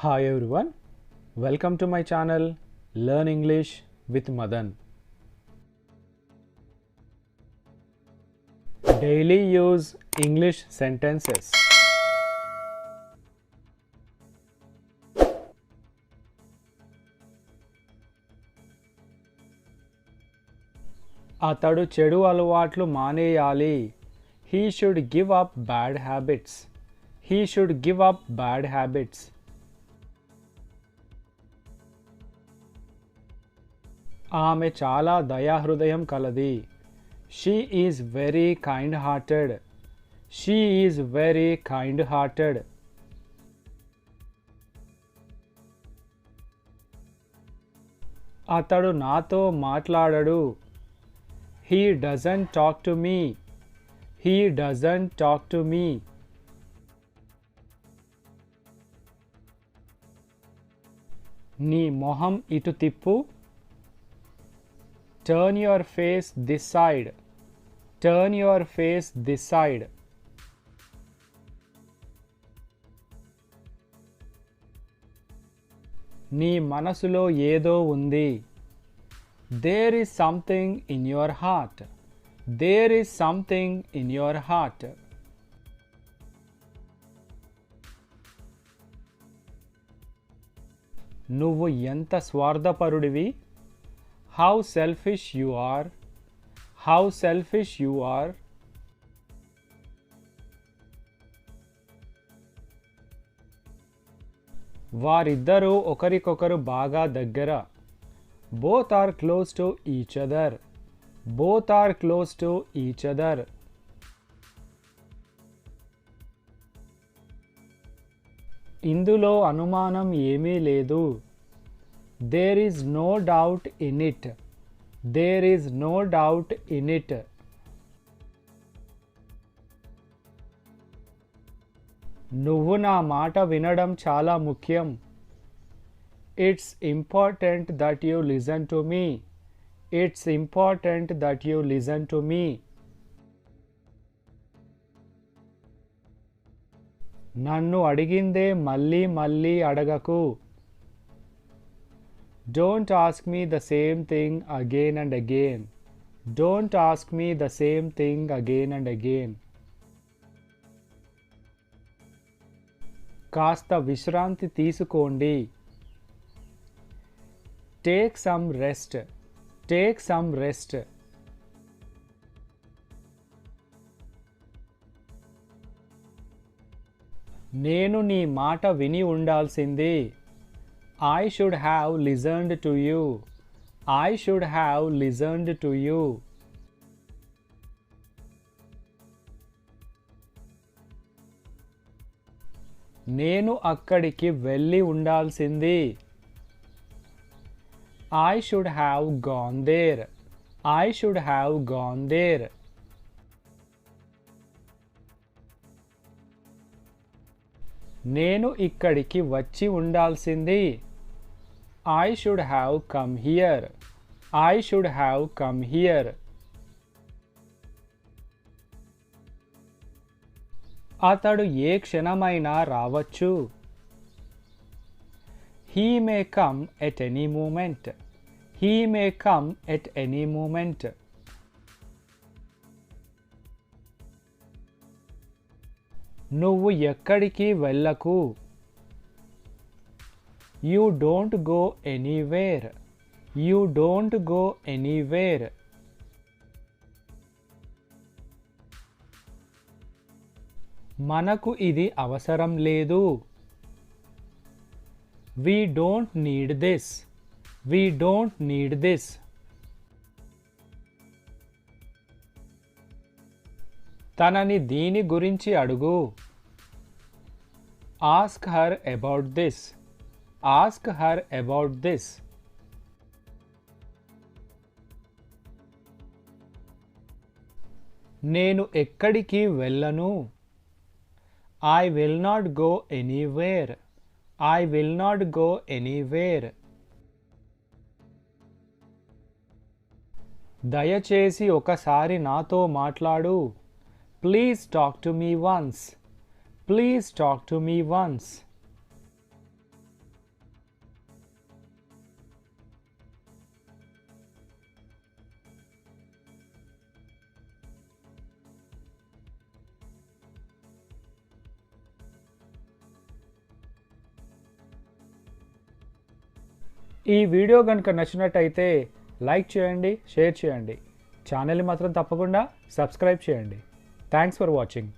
Hi everyone, welcome to my channel Learn English with Madan. Daily use English sentences. అతడు చెడు అలవాట్లు మానేయాలి. He should give up bad habits. He should give up bad habits. ఆమె చాలా దయాహృదయం కలది. She is very kind-hearted. She is very kind-hearted. అతడు నాతో మాట్లాడడు. He doesn't talk to me. He doesn't talk to me. నీ మొహం ఇటు తిప్పు. Turn your face this side. Turn your face this side. నీ మనసులో ఏదో ఉంది. There is something in your heart. There is something in your heart. నువ్వు ఎంత స్వార్థపరుడివి. How selfish you are. How selfish you are. వారిద్దరూ ఒకరికొకరు బాగా దగ్గర. Both are close to each other. Both are close to each other. ఇందులో అనుమానం ఏమీ లేదు. There is no doubt in it. There is no doubt in it. నువ్వు నా మాట వినడం చాలా ముఖ్యం. It's important that you listen to me. It's important that you listen to me. నన్ను అడిగిందే మళ్ళీ మళ్ళీ అడగకు. Don't ask me the same thing again and again. Don't ask me the same thing again and again. కాస్త విశ్రాంతి తీసుకోండి. Take some rest. Take some rest. నేను నీ మాట విని ఉండాల్సింది. I should have listened to you. I should have listened to you. నేను అక్కడికి వెళ్ళి ఉండాల్సింది. I should have gone there. I should have gone there. నేను ఇక్కడికి వచ్చి ఉండాల్సింది. I should have come here. I should have come here. అతడు ఏ క్షణమైనా రావచ్చు. He may come at any moment. He may come at any moment. నువ్వు ఎక్కడికి వెళ్ళకు. You don't go anywhere. You don't go anywhere. మనకు ఇది అవసరం లేదు. We don't need this. We don't need this. తనని దీని గురించి అడుగు. Ask her about this. Ask her about this. నేను ఎక్కడికి వెళ్ళను. I will not go anywhere. I will not go anywhere. దయచేసి ఒకసారి నాతో మాట్లాడు. Please talk to me once. Please talk to me once. ఈ వీడియో కనుక నచ్చినట్టయితే లైక్ చేయండి, షేర్ చేయండి. ఛానల్ని మాత్రం తప్పకుండా సబ్స్క్రైబ్ చేయండి. Thanks for watching.